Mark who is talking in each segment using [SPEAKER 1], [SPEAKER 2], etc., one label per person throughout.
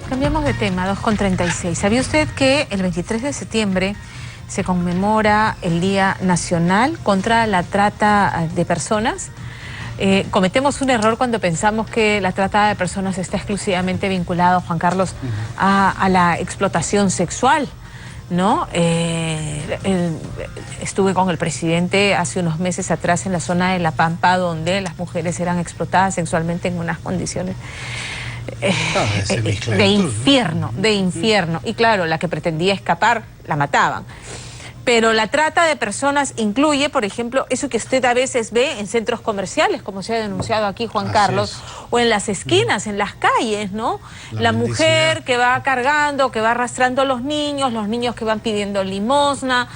[SPEAKER 1] Cambiamos de tema, 2:36. ¿Sabía usted que el 23 de septiembre se conmemora el Día Nacional contra la Trata de Personas? Cometemos un error cuando pensamos que la trata de personas está exclusivamente vinculado, Juan Carlos, a la explotación sexual, ¿no? Estuve con el presidente hace unos meses atrás en la zona de La Pampa, donde las mujeres eran explotadas sexualmente en unas condiciones de infierno. Y claro, la que pretendía escapar, la mataban. Pero la trata de personas incluye, por ejemplo, eso que usted a veces ve en centros comerciales, como se ha denunciado aquí, Juan Carlos, o en las esquinas, en las calles, ¿no? La mujer que va cargando, que va arrastrando a los niños que van pidiendo limosna.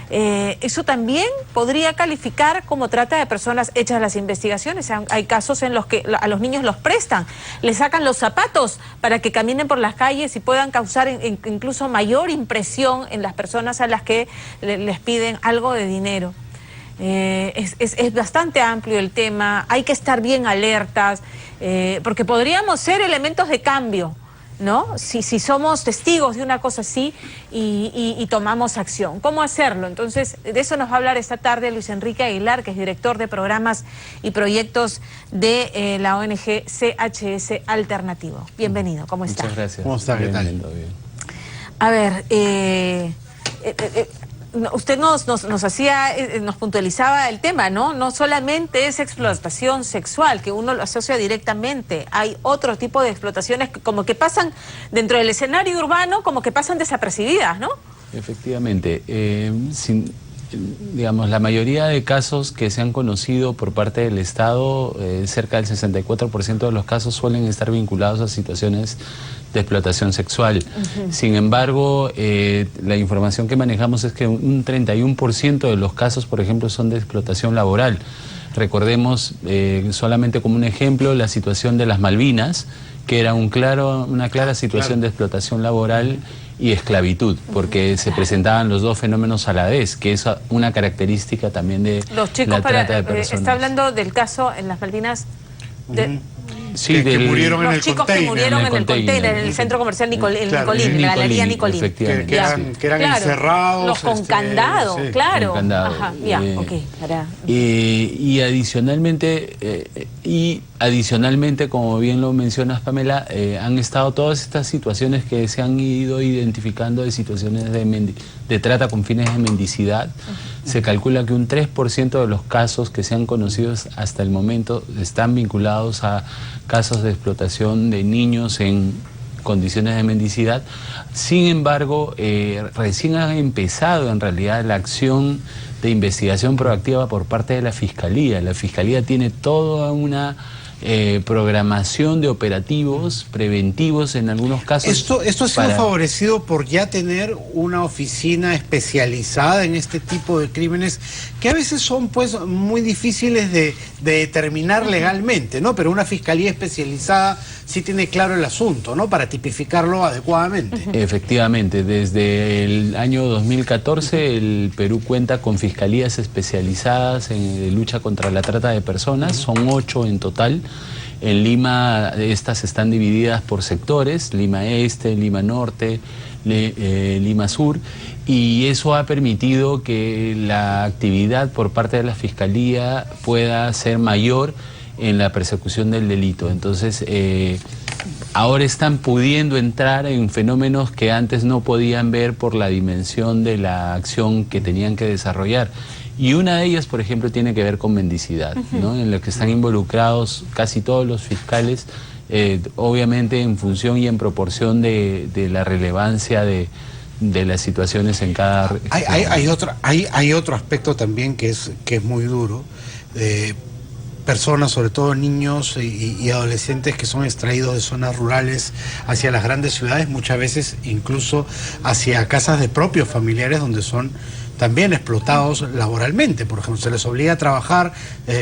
[SPEAKER 1] Eso también podría calificar como trata de personas. Hechas las investigaciones, hay casos en los que a los niños los prestan, les sacan los zapatos para que caminen por las calles y puedan causar incluso mayor impresión en las personas a las que les piden algo de dinero. Es bastante amplio el tema, hay que estar bien alertas, porque podríamos ser elementos de cambio, ¿no? Si somos testigos de una cosa así y tomamos acción. ¿Cómo hacerlo? Entonces, de eso nos va a hablar esta tarde Luis Enrique Aguilar, que es director de programas y proyectos de la ONG CHS Alternativo. Bienvenido, ¿cómo está?
[SPEAKER 2] Muchas gracias.
[SPEAKER 3] ¿Cómo está? ¿Qué tal?
[SPEAKER 2] Bien.
[SPEAKER 1] A ver, usted nos puntualizaba el tema, ¿no? No solamente es explotación sexual, que uno lo asocia directamente. Hay otro tipo de explotaciones que como que pasan dentro del escenario urbano, como que pasan desapercibidas, ¿no?
[SPEAKER 2] Efectivamente. Digamos, la mayoría de casos que se han conocido por parte del Estado, cerca del 64% de los casos suelen estar vinculados a situaciones de explotación sexual. Sin embargo, la información que manejamos es que un 31% de los casos, por ejemplo, son de explotación laboral. Recordemos, solamente como un ejemplo, la situación de las Malvinas, que era una clara situación de explotación laboral y esclavitud, porque se presentaban los dos fenómenos a la vez, que es una característica también de
[SPEAKER 1] los chicos
[SPEAKER 2] la trata de personas.
[SPEAKER 1] Está hablando del caso en las Malvinas de...
[SPEAKER 2] Sí,
[SPEAKER 3] que murieron en el
[SPEAKER 1] chicos que murieron en el container, en el centro comercial Nicolín, en la galería Nicolín.
[SPEAKER 2] Efectivamente.
[SPEAKER 3] Que eran encerrados.
[SPEAKER 1] Los con candado,
[SPEAKER 3] sí.
[SPEAKER 1] claro.
[SPEAKER 2] Con candado.
[SPEAKER 1] Ajá, ya, ok.
[SPEAKER 2] Y adicionalmente, como bien lo mencionas, Pamela, han estado todas estas situaciones que se han ido identificando de situaciones de trata con fines de mendicidad. Se calcula que un 3% de los casos que se han conocido hasta el momento están vinculados a casos de explotación de niños en condiciones de mendicidad. Sin embargo, recién ha empezado en realidad la acción de investigación proactiva por parte de la Fiscalía. La Fiscalía tiene toda una programación de operativos preventivos en algunos casos.
[SPEAKER 3] Esto ha sido favorecido por ya tener una oficina especializada en este tipo de crímenes que a veces son pues muy difíciles de determinar legalmente, ¿no? Pero una fiscalía especializada sí tiene claro el asunto, ¿no? Para tipificarlo adecuadamente.
[SPEAKER 2] Efectivamente, desde el año 2014 el Perú cuenta con fiscalías especializadas en lucha contra la trata de personas, son 8 en total. En Lima estas están divididas por sectores, Lima Este, Lima Norte, Lima Sur, y eso ha permitido que la actividad por parte de la Fiscalía pueda ser mayor en la persecución del delito. Entonces, ahora están pudiendo entrar en fenómenos que antes no podían ver por la dimensión de la acción que tenían que desarrollar. Y una de ellas, por ejemplo, tiene que ver con mendicidad, ¿no? En lo que están involucrados casi todos los fiscales, obviamente en función y en proporción de la relevancia de las situaciones en cada...
[SPEAKER 3] Hay otro aspecto también que es muy duro. Personas, sobre todo niños y adolescentes que son extraídos de zonas rurales hacia las grandes ciudades, muchas veces incluso hacia casas de propios familiares donde son también explotados laboralmente. Por ejemplo, se les obliga a trabajar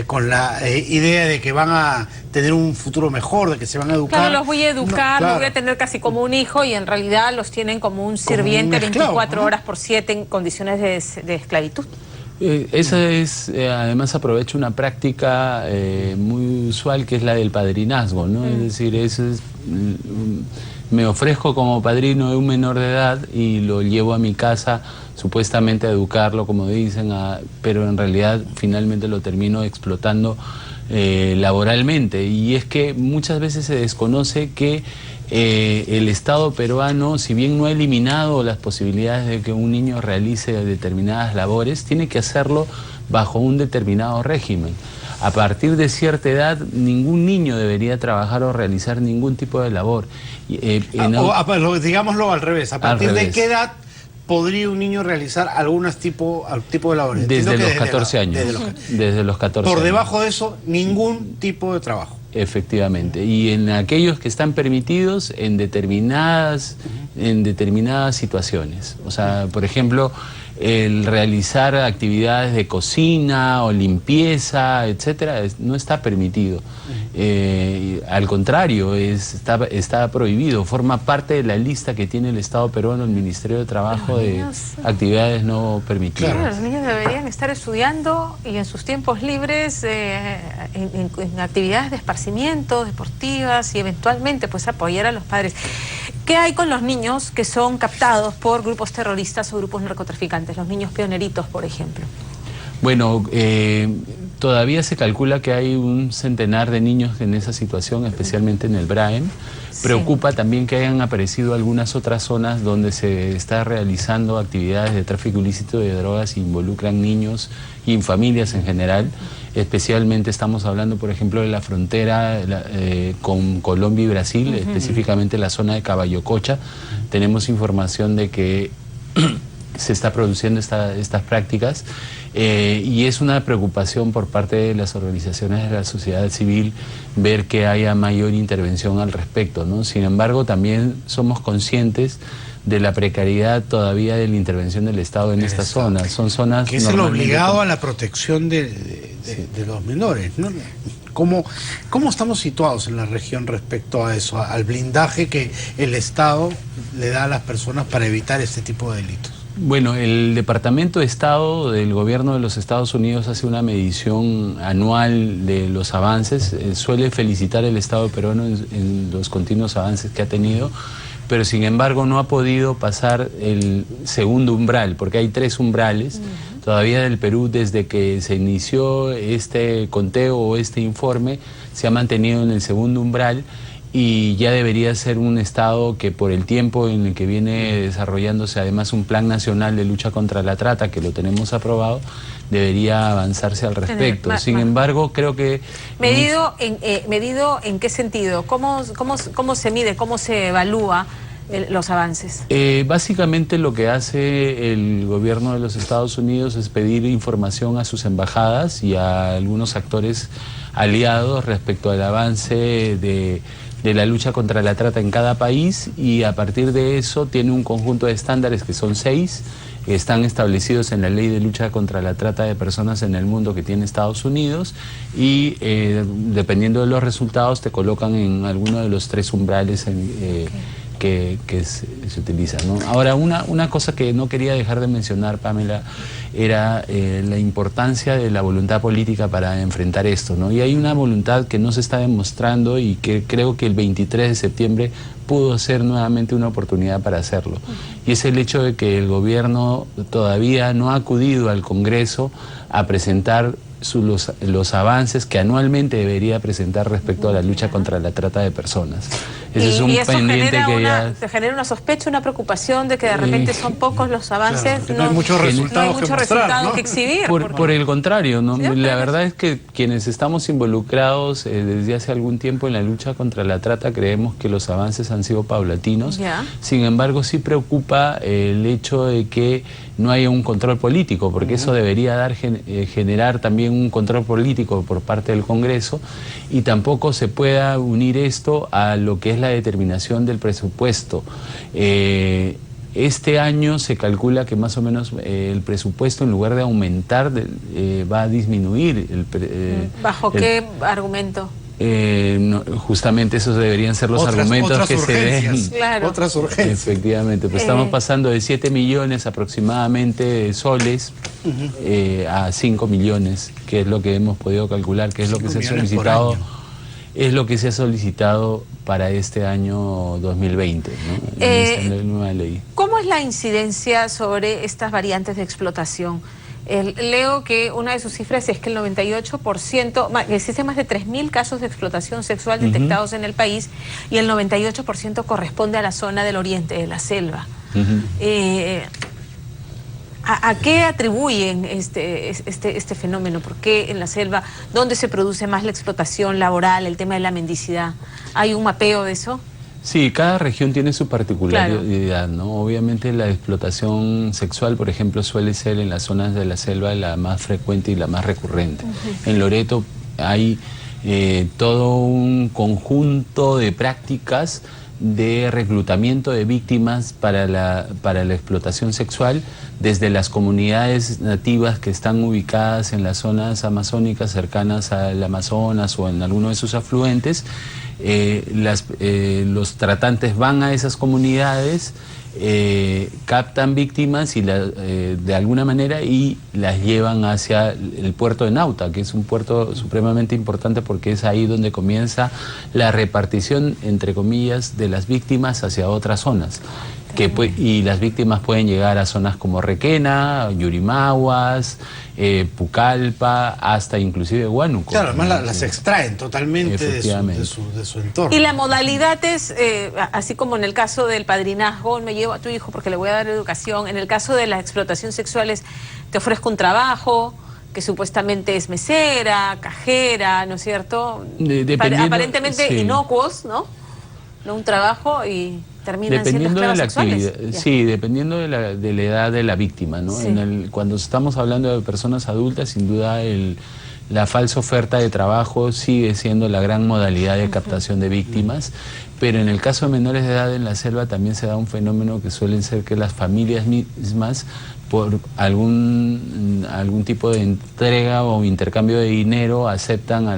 [SPEAKER 3] con la idea de que van a tener un futuro mejor, de que se van a educar.
[SPEAKER 1] Claro, los voy a educar, los voy a tener casi como un hijo, y en realidad los tienen como un sirviente, como un esclavo, 24 horas por 7 en condiciones de esclavitud.
[SPEAKER 2] Esa es, además aprovecho una práctica muy usual, que es la del padrinazgo, ¿no? Es decir, eso es me ofrezco como padrino de un menor de edad y lo llevo a mi casa supuestamente a educarlo, como dicen, pero en realidad finalmente lo termino explotando laboralmente. Y es que muchas veces se desconoce que el Estado peruano, si bien no ha eliminado las posibilidades de que un niño realice determinadas labores, tiene que hacerlo bajo un determinado régimen. A partir de cierta edad, ningún niño debería trabajar o realizar ningún tipo de labor.
[SPEAKER 3] Digámoslo al revés, ¿a partir de qué edad podría un niño realizar algún tipo de labores?
[SPEAKER 2] Desde los 14 años. Desde los 14
[SPEAKER 3] Por
[SPEAKER 2] años.
[SPEAKER 3] debajo de eso, ningún tipo de trabajo.
[SPEAKER 2] Efectivamente. Y en aquellos que están permitidos en determinadas situaciones. O sea, por ejemplo, el realizar actividades de cocina o limpieza, etcétera, no está permitido. Al contrario, está prohibido. Forma parte de la lista que tiene el Estado peruano, el Ministerio de Trabajo, de actividades no permitidas.
[SPEAKER 1] Claro, los niños deberían estar estudiando y en sus tiempos libres en actividades de esparcimiento, deportivas, y eventualmente pues apoyar a los padres. ¿Qué hay con los niños que son captados por grupos terroristas o grupos narcotraficantes? Los niños pioneritos, por ejemplo.
[SPEAKER 2] Bueno, todavía se calcula que hay un centenar de niños en esa situación, especialmente en el Braem. Preocupa también que hayan aparecido algunas otras zonas donde se está realizando actividades de tráfico ilícito de drogas e involucran niños y familias en general. Especialmente estamos hablando, por ejemplo, de la frontera con Colombia y Brasil, específicamente la zona de Caballococha. Tenemos información de que se está produciendo estas prácticas y es una preocupación por parte de las organizaciones de la sociedad civil ver que haya mayor intervención al respecto, ¿no? Sin embargo, también somos conscientes de la precariedad todavía de la intervención del Estado en estas zonas. Son zonas
[SPEAKER 3] que es el obligado a la protección de los menores, ¿no? ¿Cómo estamos situados en la región respecto a eso, al blindaje que el Estado le da a las personas para evitar este tipo de delitos?
[SPEAKER 2] Bueno, el Departamento de Estado del Gobierno de los Estados Unidos hace una medición anual de los avances, suele felicitar al Estado peruano en los continuos avances que ha tenido, pero sin embargo no ha podido pasar el segundo umbral, porque hay 3 umbrales. Todavía del Perú, desde que se inició este conteo o este informe, se ha mantenido en el segundo umbral y ya debería ser un Estado que, por el tiempo en el que viene desarrollándose además un plan nacional de lucha contra la trata, que lo tenemos aprobado, debería avanzarse al respecto. Sin embargo, creo que...
[SPEAKER 1] ¿Medido en qué sentido? ¿Cómo se mide, cómo se evalúa los avances?
[SPEAKER 2] Básicamente lo que hace el gobierno de los Estados Unidos es pedir información a sus embajadas y a algunos actores aliados respecto al avance de la lucha contra la trata en cada país, y a partir de eso tiene un conjunto de estándares que son 6, que están establecidos en la Ley de Lucha contra la Trata de Personas en el Mundo que tiene Estados Unidos, y dependiendo de los resultados te colocan en alguno de los 3 umbrales que se utilizan, ¿no? Ahora, una cosa que no quería dejar de mencionar, Pamela, era la importancia de la voluntad política para enfrentar esto, ¿no? Y hay una voluntad que no se está demostrando y que creo que el 23 de septiembre pudo ser nuevamente una oportunidad para hacerlo. Y es el hecho de que el gobierno todavía no ha acudido al Congreso a presentar los avances que anualmente debería presentar respecto a la lucha contra la trata de personas. Ese es un pendiente que
[SPEAKER 1] ¿Te genera una sospecha, una preocupación de que de repente son pocos los avances?
[SPEAKER 3] Claro, no hay muchos resultados
[SPEAKER 1] que exhibir.
[SPEAKER 2] Por el contrario, ¿no? La verdad es que quienes estamos involucrados desde hace algún tiempo en la lucha contra la trata creemos que los avances han sido paulatinos. Sin embargo, sí preocupa el hecho de que no haya un control político, porque eso debería generar también un control político por parte del Congreso, y tampoco se pueda unir esto a lo que es la determinación del presupuesto. Este año se calcula que más o menos el presupuesto, en lugar de aumentar, va a disminuir.
[SPEAKER 1] ¿Bajo qué argumento?
[SPEAKER 2] No, justamente esos deberían ser los argumentos que se den.
[SPEAKER 1] Claro.
[SPEAKER 3] Otras urgencias.
[SPEAKER 2] Efectivamente, pues estamos pasando de 7 millones aproximadamente de soles a 5 millones, que es lo que hemos podido calcular, que es lo que se ha solicitado, es lo que se ha solicitado para este año 2020, ¿no? En esta nueva ley.
[SPEAKER 1] ¿Cómo es la incidencia sobre estas variantes de explotación? Leo que una de sus cifras es que el 98%, existen más de 3.000 casos de explotación sexual detectados en el país, y el 98% corresponde a la zona del oriente de la selva. ¿A qué atribuyen este fenómeno? ¿Por qué en la selva, dónde se produce más la explotación laboral, el tema de la mendicidad? ¿Hay un mapeo de eso?
[SPEAKER 2] Sí, cada región tiene su particularidad, ¿no? Obviamente la explotación sexual, por ejemplo, suele ser en las zonas de la selva la más frecuente y la más recurrente. En Loreto hay todo un conjunto de prácticas de reclutamiento de víctimas para la explotación sexual, desde las comunidades nativas que están ubicadas en las zonas amazónicas cercanas al Amazonas o en alguno de sus afluentes. Los tratantes van a esas comunidades, captan víctimas y de alguna manera y las llevan hacia el puerto de Nauta, que es un puerto supremamente importante porque es ahí donde comienza la repartición, entre comillas, de las víctimas hacia otras zonas. Y las víctimas pueden llegar a zonas como Requena, Yurimaguas, Pucallpa, hasta inclusive Huánuco.
[SPEAKER 3] Claro, además las extraen totalmente de su entorno.
[SPEAKER 1] Y la modalidad es, así como en el caso del padrinazgo, me llevo a tu hijo porque le voy a dar educación, en el caso de la explotación sexual es, te ofrezco un trabajo, que supuestamente es mesera, cajera, ¿no es cierto? Aparentemente sí, inocuos, ¿no? No un trabajo y terminan siendo esclavas sexuales.
[SPEAKER 2] Sí, dependiendo de la edad de la víctima, ¿no?
[SPEAKER 1] Sí.
[SPEAKER 2] Cuando estamos hablando de personas adultas, sin duda la falsa oferta de trabajo sigue siendo la gran modalidad de captación de víctimas, pero en el caso de menores de edad en la selva también se da un fenómeno que suelen ser que las familias mismas, por algún tipo de entrega o intercambio de dinero, aceptan a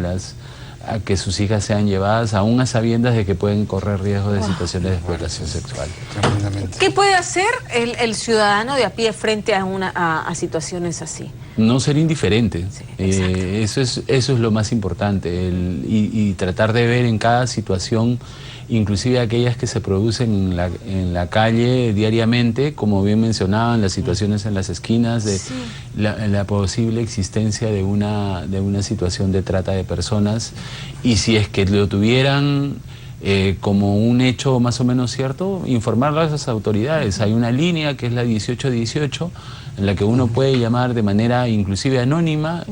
[SPEAKER 2] que sus hijas sean llevadas, aún a sabiendas de que pueden correr riesgo de situaciones de explotación sexual.
[SPEAKER 1] ¿Qué puede hacer el ciudadano de a pie frente a situaciones así?
[SPEAKER 2] No ser indiferente.
[SPEAKER 1] Sí,
[SPEAKER 2] eso es lo más importante, y tratar de ver en cada situación, inclusive aquellas que se producen en la calle diariamente, como bien mencionaban, las situaciones en las esquinas, de la posible existencia de una situación de trata de personas, y si es que lo tuvieran como un hecho más o menos cierto, informarlo a esas autoridades. Hay una línea que es la 1818, en la que uno puede llamar de manera inclusive anónima,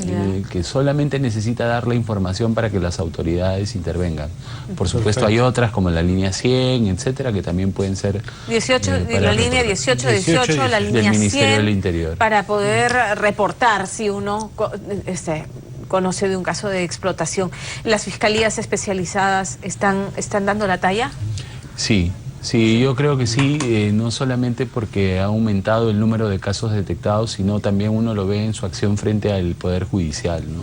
[SPEAKER 2] que solamente necesita dar la información para que las autoridades intervengan. Por supuesto hay otras como la línea 100, etcétera, que también pueden ser...
[SPEAKER 1] la línea 1818, la línea
[SPEAKER 2] del Ministerio
[SPEAKER 1] 100,
[SPEAKER 2] del Interior.
[SPEAKER 1] Para poder reportar si uno conoce de un caso de explotación. ¿Las fiscalías especializadas están dando la talla?
[SPEAKER 2] Sí, yo creo que sí, no solamente porque ha aumentado el número de casos detectados, sino también uno lo ve en su acción frente al Poder Judicial, ¿no?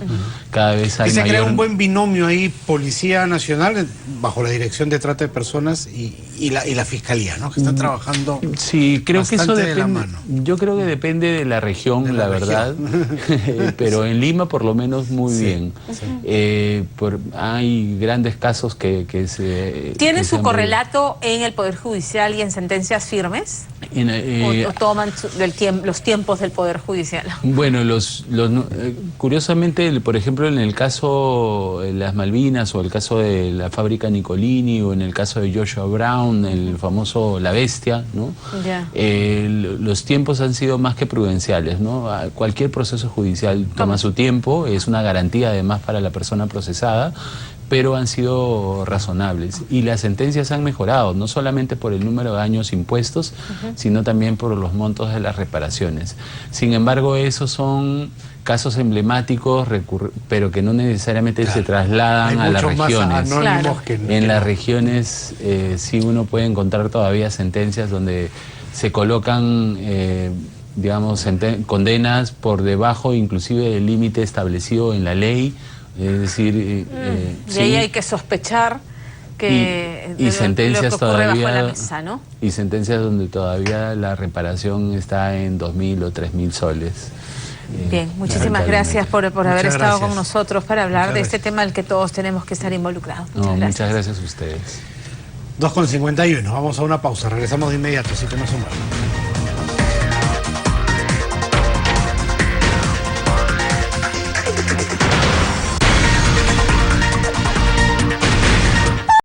[SPEAKER 2] Cada vez hay
[SPEAKER 3] se crea un buen binomio ahí, Policía Nacional, bajo la Dirección de Trata de Personas, y la Fiscalía, ¿no? Que están trabajando.
[SPEAKER 2] Sí, creo que eso depende.
[SPEAKER 3] De la mano.
[SPEAKER 2] Yo creo que depende de la región, la verdad. Pero en Lima, por lo menos, muy bien. Sí. Hay grandes casos que se...
[SPEAKER 1] ¿Tiene su correlato en el Poder Judicial y en sentencias firmes? ¿O toman los tiempos del Poder Judicial?
[SPEAKER 2] Bueno, curiosamente, por ejemplo, en el caso de las Malvinas, o el caso de la fábrica Nicolini, o en el caso de Joshua Brown, el famoso La Bestia, ¿no? Los tiempos han sido más que prudenciales, ¿no? Cualquier proceso judicial toma su tiempo, es una garantía además para la persona procesada, pero han sido razonables, y las sentencias han mejorado, no solamente por el número de años impuestos, sino también por los montos de las reparaciones. Sin embargo, esos son casos emblemáticos, pero que no necesariamente se trasladan a las regiones. En las regiones sí uno puede encontrar todavía sentencias donde se colocan digamos, condenas por debajo inclusive del límite establecido en la ley. Es decir,
[SPEAKER 1] de ahí hay que sospechar que
[SPEAKER 2] y sentencias
[SPEAKER 1] lo que ocurre bajo la mesa, ¿no?
[SPEAKER 2] Y sentencias donde todavía la reparación está en 2.000 o 3.000 soles.
[SPEAKER 1] Bien, muchísimas gracias por haber estado con nosotros para hablar de este tema del que todos tenemos que estar involucrados.
[SPEAKER 2] Muchas gracias a ustedes.
[SPEAKER 3] 2:51, vamos a una pausa, regresamos de inmediato, así que no se muevan.